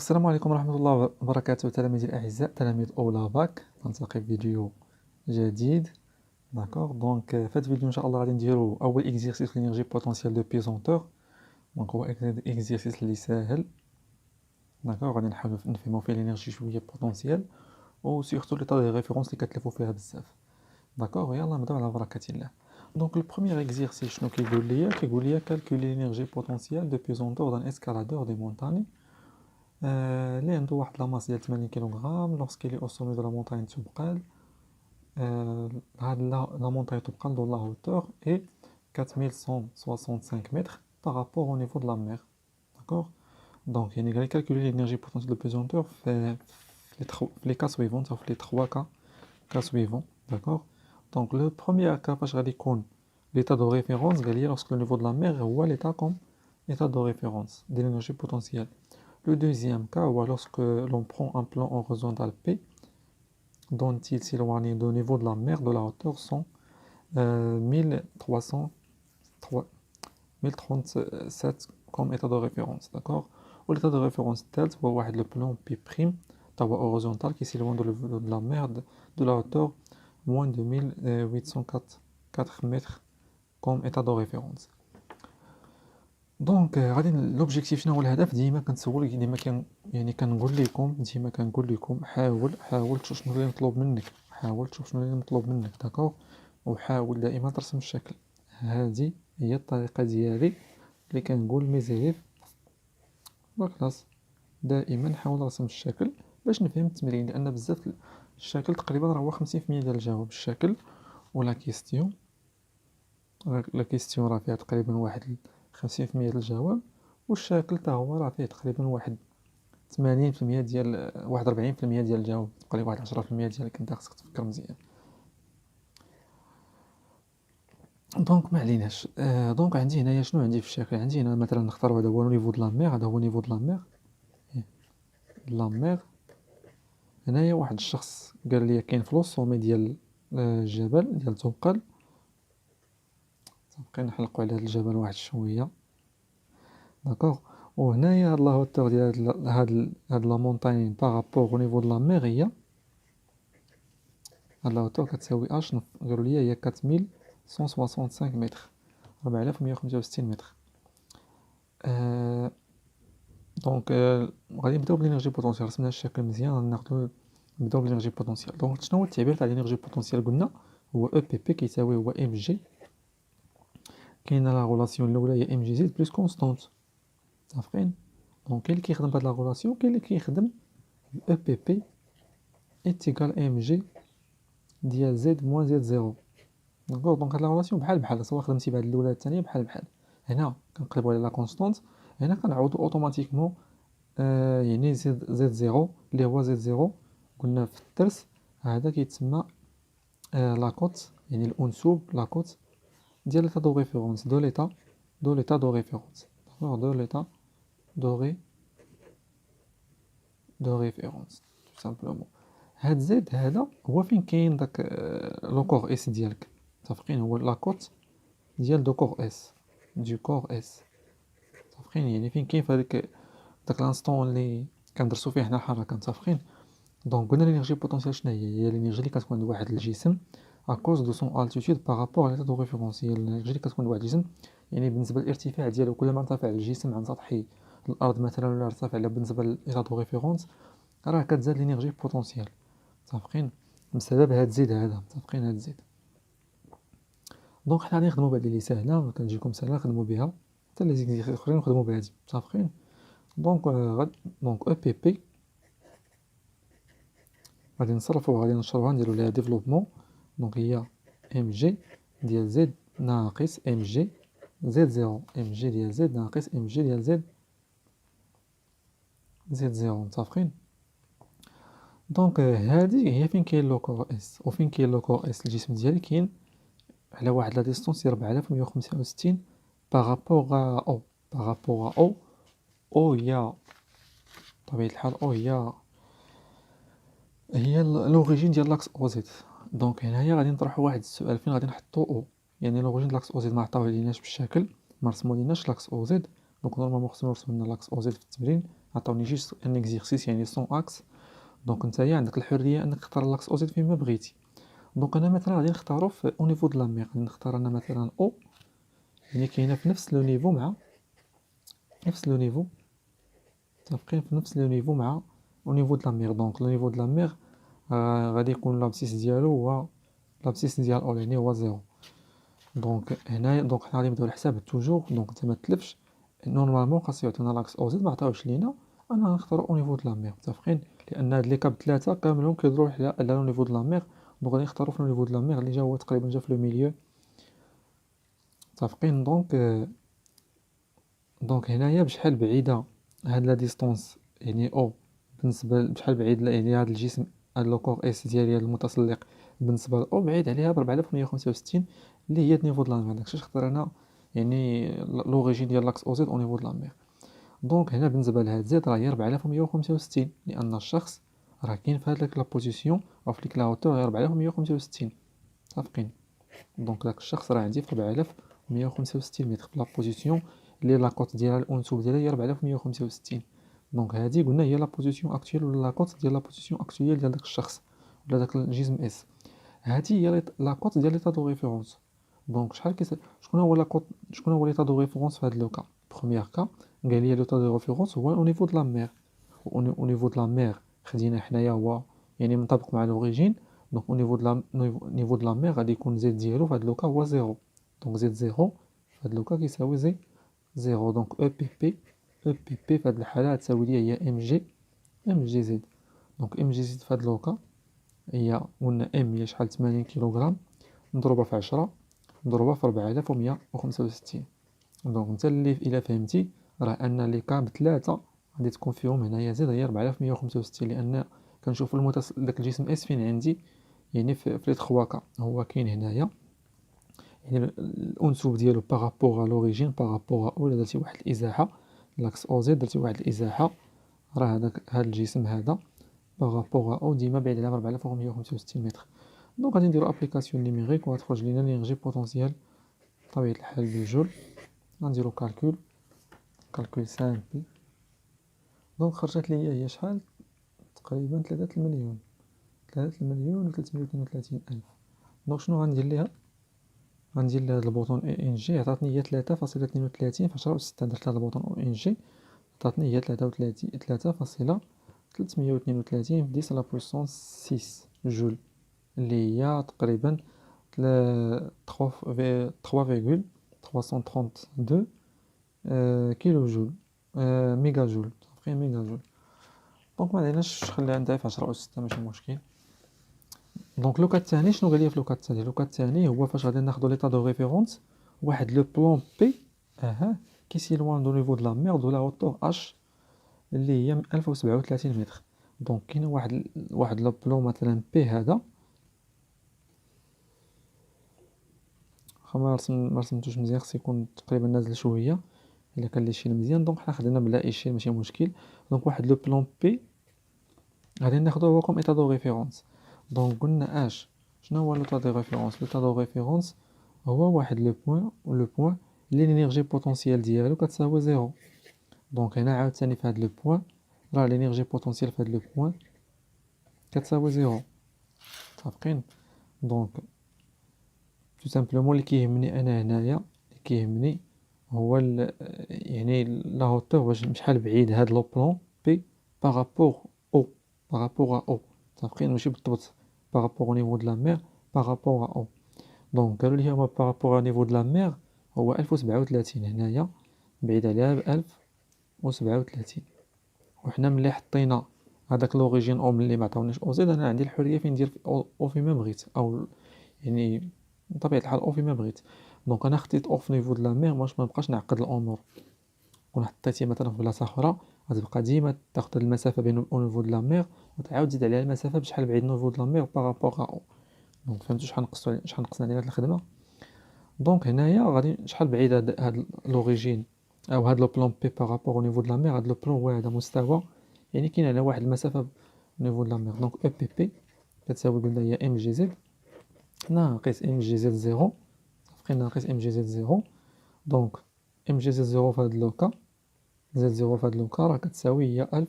السلام عليكم ورحمة الله وبركاته تلاميذي الأعزاء تلاميذ أولى باك. نلتقي في فيديو جديد. في هذا الفيديو إن شاء الله غادي نديرو أول إكزيرسيس في لينيرجي بوتونسيال دو بيزونتور. هو إكزيرسيس اللي ساهل. غادي نحاولو نفهمو فيه لينيرجي شوية بوتونسيال و سيرتو لي طا دي ريفيرونس اللي كتلفو فيها بزاف. يلا نبداو على بركة الله. البروميير إكزيرسيس شنو كيقول ليا كالكولي لينيرجي بوتونسيال دو بيزونتور دان اسكالادور دي مونتاني اللي عنده واحد لا ماس ديال 80 كيلوغرام لورسكيل او سومي دو لا مونتاgne تبقال. هاد لا مونتاgne تبقال دو لا هوتور اي 4165 متر بارابور او نيفو دو لا مير. يعني غادي كالكولي لينيرجي بوتونسيال دو بيزونتور في لي كا سويفون، في لي 3 كا سويفون. لو بروميير كا فاش غادي يكون l'état de référence قال لي lorsque le niveau de la mer هو l'état comme état de référence de l'énergie potentielle. Le deuxième cas, ou lorsque l'on prend un plan horizontal P, dont il s'éloigne du niveau de la mer, de la hauteur sont 1037 comme état de référence, d'accord. Ou l'état de référence tel, c'est le plan P', horizontal qui s'éloigne de la mer de la hauteur moins de 1804 mètres comme état de référence. غادي لوبجيكتيف شنو هو الهدف؟ ديما كنسول يعني كنقول لكم حاول تشوف شنو اللي مطلوب منك، داكوغ. وحاول دائما ترسم الشكل. هذه هي الطريقه ديالي اللي كنقول ميزيليف كلاس دائما حاول رسم الشكل باش نفهم التمرين، لان بزاف الشكل تقريبا راه هو 50% ديال الجواب الشكل. ولا كيستيون راه فيها تقريبا واحد 50% ديال الجواب، والشكل حتى هو راه فيه تقريبا واحد 80% ديال واحد 40% ديال الجواب، تقريبا واحد 10% ديالك انت خصك تفكر مزيان. ما عليناش. عندي هنايا شنو عندي في الشكل؟ عندي هنا مثلا نختار هذا هو نيفو د لا مير، هذا هو نيفو د لا مير. هنايا واحد الشخص قال لي كاين في لو سومي ديال الجبل ديال توقل. نحلقوا على هذا الجبل واحد شويه، داكوغ. وهنايا هاد لا هوتور ديال هاد لا مونطاgne بارابور او نيفو د لا مير هي هاد لا هوتور كتساوي اش قالوا لي هي 4165 متر، 4165 متر. غادي نبداو بالانرجي بوتونسيال. رسمنا الشكل مزيان، غناخدو نبداو بالانرجي بوتونسيال. شنو هو التعبير تاع الانرجي بوتونسيال؟ قلنا هو او بي بي كيساوي هو ام جي. كاينه لا غولاسيون الاولى هي ام جي زد بلس كونستانت، متفقين؟ كاين اللي كيخدم بهاد لا غولاسيون، كاين اللي كيخدم او بي بي ايتيكال ام جي ديال زد موان زد زيرو. هاد لا غولاسيون بحال سواء خدمتي بهاد الاولى الثانيه بحال. هنا كنقلبوا على لا كونستانت، هنا كنعوضوا اوتوماتيكمون يعني زد زيرو اللي هو زد زيرو قلنا في الدرس هذا كيتسمى لاكوت، يعني الانسوب لاكوت ديال l'état de référence de l'état de référence. de référence tout simplement. هاد زد هذا هو فين كاين داك لو كور اس ديالك، متفقين؟ هو لاكوت ديال دو كور اس دو كور اس، متفقين؟ يعني فين كاين في داك لانستون اللي كندرسو فيه حنا الحركه، متفقين؟ قلنا l'énergie potentielle شنو هي l'énergie اللي كتكون عند واحد الجسم à cause de son altitude par rapport à l'état de référence. هي الانرجي اللي كتكون عند واحد الجسم يعني بالنسبه للارتفاع ديالو، كل ما ارتفع الجسم عن سطح الارض مثلا ولا ارتفع بالنسبه للإيتا دو ريفيرونس راه كتزاد l'énergie potentielle، متفقين؟ بسبب هاد زيد هذا، متفقين؟ هاد زيد. حنا غادي نخدموا بهاد اللي ساهله كتجيكم ساهله نخدموا بها، حتى لي زيكزيرسيس الاخرين نخدموا بهادي، متفقين؟ او بي بي غادي نصرفو غادي نشروها نديرو ليها ديفلوبمون. هي ام جي ديال زد ناقص ام جي زد زيرو، ام جي ديال زد ناقص ام جي ديال زد زيرو، متفقين؟ هادي هي فين كاين لو كور اس. وفين كاين لو كور اس الجسم ديالي كاين على واحد لا ديستونس 4165 بارابور او او هي بطبيعة الحال او هي لوريجين ديال لاكس او زد. هنايا غادي نطرحوا واحد السؤال فين غادي نحطوا او، يعني لوريجين ديال لاكس او زد ما عطاوه ليناش بالشكل، ما رسموا ليناش لاكس او زد. نورمالمون خصنا نرسموا لنا لاكس او زد في التمرين. عطاوني جيست ان اكزيرسيس يعني سون اكس. دونك نتايا عندك الحريه انك تختار لاكس او زد فيما بغيتي. دونك انا مثلا غادي نختارو في او نيفو د لا مير، غادي نختار انا مثلا او يعني كاينه في نفس لو نيفو مع نفس لو نيفو، متفقين في نفس لو نيفو مع او نيفو د لا مير. دونك لو نيفو د لا مير غادي يكون لابسيس ديالو هو لابسيس ديال اولاني هو زيرو. دونك هنايا دونك حنا غادي نبداو الحساب توجور. دونك انت ما تلفش نورمالمون خاص يعطينا لاكس او زد، ما عطاوش لينا، انا غنختار او نيفو د لا مير، متفقين؟ لان هاد لي كاب ثلاثه كاملهم كيدوروا على لو نيفو د لا مير. دونك غادي نختارو في لو نيفو د لا مير اللي جا هو تقريبا جا في لو ميليو، متفقين؟ دونك هنايا بشحال بعيده هاد لا ديستونس يعني او بالنسبه بشحال بعيد يعني هاد الجسم، هاد لو كور اس ديالي هاد المتسلق بالنسبه لاو بعيد عليها ب 4165 اللي هي نيفو د لا مير. داكشي اختار انا يعني لوريجين ديال لاكس او زد او نيفو د لا مير. دونك هنا بالنسبه لهاد زد راه هي 4165 لان الشخص راه كاين في هاديك لا بوزيسيون او في ديك لا هوتور غير 4165، متفقين؟ دونك داك الشخص راه عندي في 4165 متر في لا بوزيسيون اللي لاكوت ديالها الانسوب ديالها هي 4165. دونك هادي قلنا هي لا بوزيسيون اكطويل ولا لاكوت ديال لا بوزيسيون اكطويل ديال داك الشخص ولا داك الجسم اس. هادي هي لاكوت ديال ليطا دو ريفيرونس. دونك شكون هو لاكوت، شكون هو ليطا دو ريفيرونس في هاد لو كا؟ بروميير كا قال لي ليطا دو ريفيرونس هو او نيفو د لا مير، او نيفو د لا مير خدينا حنايا هو يعني منطبق مع لوريجين. دونك او نيفو د لا مير غادي يكون زد ديالو في هاد لو كا هو زيرو. دونك زد زيرو في هاد لو كا كيساوي زي زيرو. دونك او بي بي في هاد الحاله غتساوي لي هي ام جي زد. دونك ام جي زد في هاد لو كا هي قلنا ام هي شحال 80 كيلوغرام مضروبه في 10 مضروبه في 4165. دونك انت اللي الا فهمتي راه ان لي كا بثلاثه غادي تكون فيهم هنايا زد هي 4165 لان كنشوف داك الجسم اس فين عندي يعني في لي 3 كا هو كاين هنايا يعني الانسوب ديالو بارابور لوريجين بارابور او درتي واحد الازاحه لاكس او زد درتي واحد الازاحه راه هاد الجسم هذا بارابور او ديما بعيد على 4165 متر. دونك غادي نديرو ابليكاسيون نيميريك وغتخرج لينا لينيرجي بوتونسيال بطبيعه الحال بجول. غنديرو كالكول سامبل. دونك خرجت لي هي شحال تقريبا 3 المليون 3,332,000. دونك شنو غندير ليها؟ غندير لهاد البوطون اي ان جي عطاتني هي 3.32 في 10 أس 6. درت هاد البوطون او ان جي عطاتني هي 3.332 في 10 لابويسونس 6 جول اللي هي تقريبا 3,332 كيلو جول ميجا جول، تقريبا ميجا جول. دونك ما عليناش خليها عندها في 10 أس 6 ماشي مشكل. دونك لوكا الثاني شنو قال لي في لوكا الثاني؟ لوكا الثاني هو فاش غادي ناخذ ليطا دو ريفيرونس واحد لو بلون بي كي سيلوان دو نيفو دو لا مير دو لا هوتور اش اللي هي 1037 متر. دونك كاين واحد لو بلون مثلا بي هذا ما رسمتوش مزيان، خص يكون تقريبا نازل شويه الا كان لي شيل مزيان. دونك حنا خدينا بلا اي شيل ماشي مشكل. دونك واحد لو بلون بي غادي ناخذوه هو كوم ايطا دو ريفيرونس. دونك قلنا شنو هو لو تا دو ريفيرونس؟ لو تا دو ريفيرونس هو واحد لو بوين اللي لينيرجي بوتونسيال ديالو كتساوي زيرو. دونك هنا عاوتاني في هاد لو بوين راه لينيرجي بوتونسيال في هاد لو بوين كتساوي زيرو، متفقين؟ دونك تو سامبلومون اللي كيهمني انا هنايا اللي كيهمني هو يعني لا هوتور واش شحال بعيد هاد لو بلون بي بارابور او او، متفقين؟ ماشي بالضبط بارابور او نيفو د لا مير بارابور او. دونك قالوا لي هما بارابور او نيفو د لا مير هو 1037 هنايا بعيد عليها ب 1037. وحنا ملي حطينا هذاك لوريجين او ملي ما عطاونيش او زيد انا عندي الحريه فين ندير او فيما بغيت او يعني بطبيعه الحال او فيما بغيت. دونك انا خديت او في نيفو د لا مير باش ما نبقاش نعقد الامور. كون حطيتي مثلا في بلاصه اخرى غتبقى ديما تاخذ المسافه بين او نيفو د لا مير وتعاود تزيد عليها المسافه بشحال بعيد نيفو د لا مير بارابور او. دونك فهمتوا شحال نقصنا علينا هاد الخدمه؟ دونك هنايا غادي شحال بعيد هاد لوريجين او هاد لو بلون بي بارابور او نيفو د لا مير. هاد لو بلون هو هذا مستوى يعني كاين على واحد المسافه نيفو د لا مير. دونك او بي بي كتساوي قلنا هي ام جي زد ناقص ام جي زد زيرو، تفقين؟ ناقص ام جي زد زيرو. دونك ام جي زد زيرو في هاد لوكا زد زيرو في هاد لوكا راه كتساوي هي 1000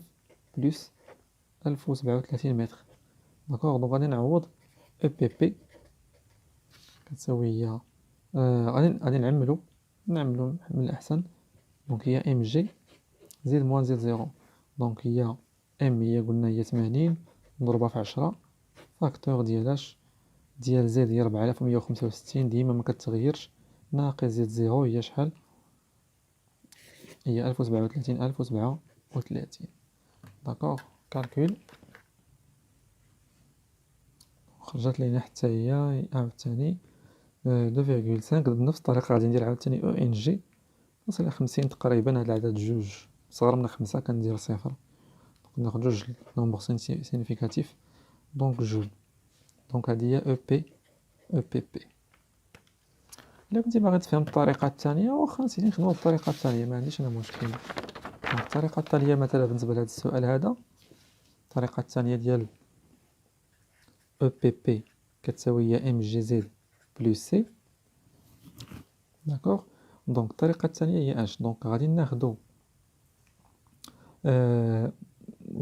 بلس 1037 متر. داكوغ دونك غادي نعوض او بي بي كتساوي هي غادي نعملو من الأحسن. دونك هي ام جي زيد موان زد زيرو. دونك هي ام هي قلنا هي 80 مضروبة في 10 فاكتور ديال زد هي 4165 ديما مكتغيرش ناقص زد زيرو هي شحال؟ هي 1037. داكوغ كالكول خرجت لينا حتى هي عاوتاني 2.5 بنفس الطريقة غادي ندير عاوتاني او ان جي نوصل ل 50 تقريبا. هاد العدد جوج صغر من 5 كندير صفر ناخد جوج نومبر سينيفيكاتيف دونك جول. دونك هادي هي او بي بي. إلا كنتي باغي تفهم الطريقة الثانية واخا نسيتي نخدمو بالطريقة الثانية ما عنديش أنا مشكل. دونك الطريقة الثانية مثلا بالنسبة لهاد السؤال هذا الطريقة الثانية ديال او بي بي كتساوي هي ام جي زد بلس سي. داكوغ دونك الطريقة الثانية هي اش؟ دونك غادي ناخدو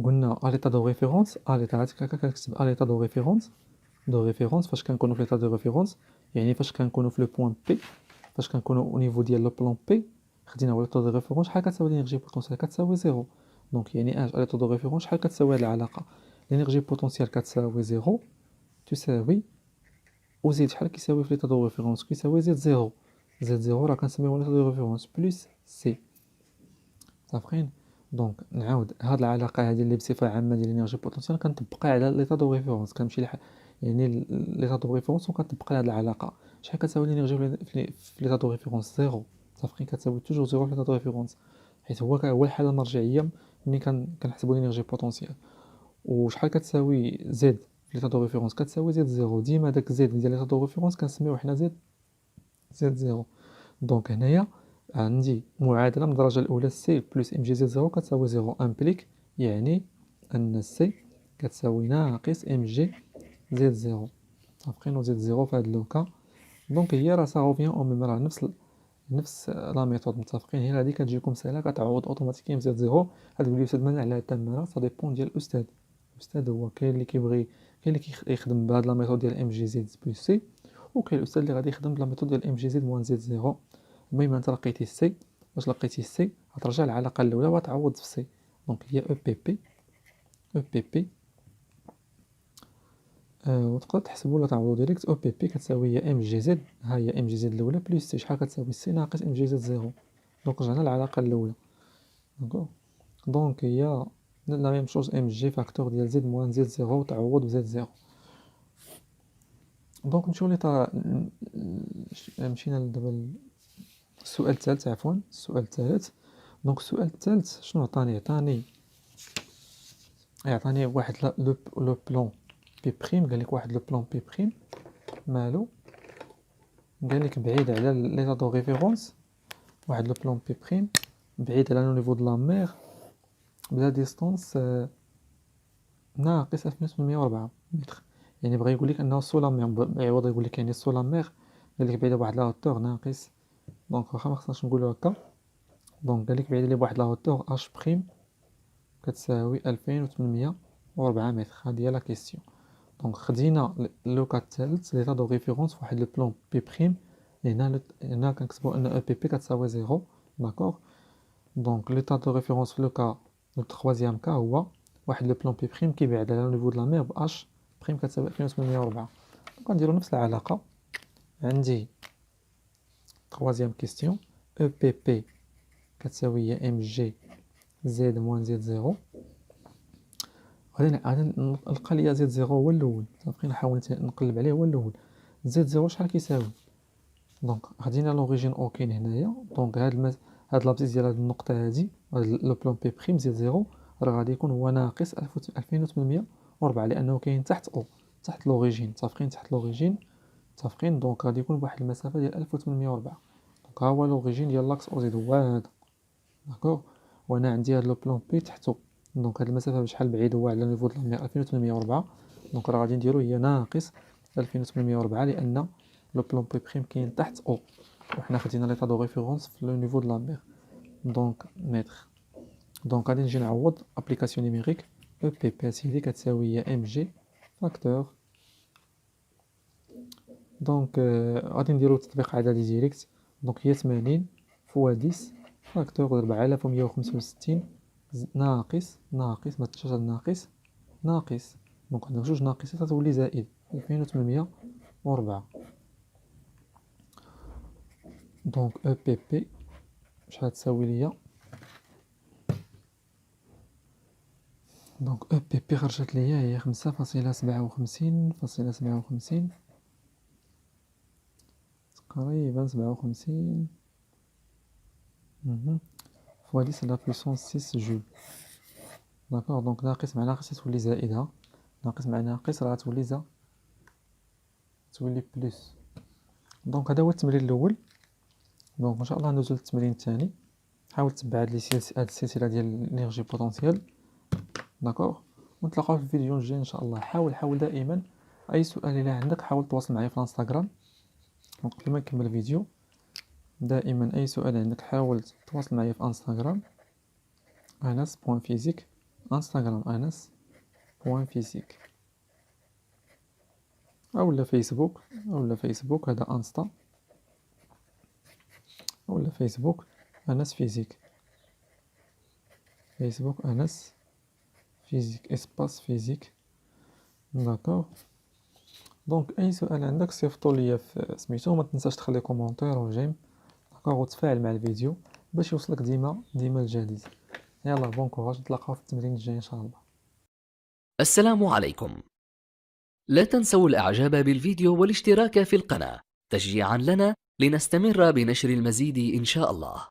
قلنا اليتا دو ريفيرونس اليتا هاديك هكا كنكتب اليتا دو ريفيرونس فاش كنكونو في ليتا دو ريفيرونس يعني فاش كنكونو في لو بوين بي فاش كنكونو او نيفو ديال لو بلان بي خدينا اليتا دو ريفيرونس شحال كتساوي لينيرجي بوتونسيال كتساوي زيرو. دونك يعني اش اليتا دو ريفيرونس شحال كتساوي هاد العلاقة لينيرجي بوتونسيال كتساوي زيرو تساوي وزيد شحال كيساوي في ليتا دو ريفيرونس كيساوي زد زيرو راه كنسميوه ليتا دو ريفيرونس بلس سي صافين. دونك نعاود هاد العلاقه هذه اللي بصفه عامه ديال الانرجي بوتنسيال كنطبقها على ليطا دو ريفيرونس كنمشي يعني ليطا دو ريفيرونس وكنطبق هاد العلاقه شحال كتساوي الانرجي في ليطا دو ريفيرونس زيرو صافين كتساوي توجور زيرو في ليطا دو ريفيرونس حيت هو الحاله المرجعيه ملي كنحسبوا الانرجي بوتنسيال. وشحال كتساوي زد في ليطا دو ريفيرونس كتساوي زد زيرو ديما داك زد ديال ليطا دو ريفيرونس كنسميوه حنا زد زيرو. دونك هنايا عندي معادلة من الدرجة الأولى سي بلس ام جي زد زيرو كتساوي زيرو امبليك يعني أن سي كتساوي ناقص ام جي زد زيرو صافين زد زيرو في هاد لوكا. دونك هي راه سا روفيان او ميم راه نفس لا ميثود متفقين. هي هادي كتجيكم سهلة كتعوض اوتوماتيكيا زد زيرو. هاد تقولي أستاذ مانع على التمارة سا ديبون ديال الأستاذ هو كاين اللي كيبغي كاين اللي كيخدم بهاد لا ميثود ديال ام جي زد بلس سي وكاين الأستاذ اللي غادي يخدم بلا ميثود ديال ام جي زد موان زد زيرو. المهم انت لقيتي السي واش لقيتي السي غترجع العلاقه الاولى وتعوض في السي. دونك هي او بي بي وتقدر تحسبوا ولا تعوضوا ديريكت او بي بي كتساوي هي ام جي زد ها هي ام جي زد الاولى بلس سي شحال كتساوي سي ناقص ام جي زد زيرو. دونك رجعنا العلاقه الاولى دونك هي لا ميم شوز ام جي فاكتور ديال زد موان زد زيرو تعوض بزد زيرو. دونك نمشيو لي مشينا دابا السؤال الثالث عفوا السؤال الثالث. دونك السؤال الثالث شنو عطاني واحد لو بلون بي بريم قالك واحد لو بلون بي بريم مالو قالك بعيد على ليطا دو ريفيرونس واحد لو بلون بي بريم بعيد على لو نيفو دو لا مير بلا ديستونس ناقص 1804 متر. يعني بغا يقول لك انه سو لا مير يعوض يقول لك يعني سو لا مير قالك بعيد بواحد لا هوتور ناقص. دونك واخا ما خصناش نقولوا هكا. دونك قالك بعيد عليه بواحد لا هوتور اش بريم كتساوي 2804 متر. هادي هي لا كيسيون. دونك خدينا لوكا الثالث ليطا دو ريفيرونس فواحد لو بلون بي بريم هنا كنكتبو ان او بي بي كتساوي زيرو داكوغ. دونك ليطا دو ريفيرونس في لوكا لو تخوازيام كا هو واحد لو بلون بي بريم كيبعد على نيفو د لا مير باش بريم كتساوي 2804. دونك غنديرو نفس العلاقة. عندي تخوازيام كيستيون او بي بي كتساوي هي ام جي زد موان زد زيرو. غادي نلقى ليا زد زيرو هو الاول صافي نحاول نقلب عليه هو الاول. زد زيرو شحال كيساوي؟ دونك خدينا لوريجين او كاين هنايا. دونك هاد لابسيس ديال هاد النقطه هادي لو بلون بي بريم زد زيرو راه غادي يكون هو ناقص 2804 لانه كاين تحت او تحت لوريجين متفقين تحت لوريجين متفقين. دونك غادي يكون بواحد المسافه ديال 1804. دونك ها هو لوريجين ديال لاكس او زد هو هذا داكوغ. وانا عندي هاد لو بلون بي تحتو. دونك هاد المسافه بشحال بعيد هو على نيفو د لا مير 2804. دونك راه غادي نديرو هي ناقص 2804 لان لو بلون بي بريم كاين تحت او وحنا خدينا ليطا دو ريفيرونس في لو نيفو د لا مير. دونك متر دونك غادي نجي نعوض ابليكاسيون نيميريك او بي بي هذه كتساوي هي ام جي فاكتور. دونك غادي نديرو تطبيق عددي ديريكت. دونك هي 80 فوا 10 فاكتور 4165 ناقص ما تنساش هاد الناقص ناقص. دونك عندك جوج ناقصات غتولي زائد 2804. دونك او بي بي شحال تساوي ليا؟ دونك او بي بي خرجت ليا هي 5.57 تقريبا 57 فوا 10 لا بويسونس 6 جول. داكوغ. دونك ناقص مع ناقص تولي زائدة، ناقص مع ناقص راه تولي تولي بلس. دونك هذا هو التمرين الاول. دونك ان شاء الله ندوزو للتمرين الثاني. حاول تتبع هاد السلسله ديال الانرجي بوتونسيال. داكوغ. ونتلاقاو في الفيديو الجاي ان شاء الله. حاول دائما اي سؤال الى عندك حاول تواصل معايا في الانستغرام. دونك قبل ما نكمل الفيديو دائما اي سؤال عندك حاول تواصل معايا في انستغرام anas.physique. انستغرام anas.physique اولا فيسبوك هذا انستا اولا فيسبوك انس فيزيك. فيسبوك انس فيزيك اسباس فيزيك. داكوغ. دونك اي سؤال عندك صيفطو ليا في سميتو. ما تنساش تخلي كومونتير وجيم. داكوغ. وتفاعل مع الفيديو باش يوصلك ديما الجديد. يلا بون كوراج. نتلاقاو في التمرين الجاي ان شاء الله. السلام عليكم. لا تنسوا الاعجاب بالفيديو والاشتراك في القناة تشجيعا لنا لنستمر بنشر المزيد ان شاء الله.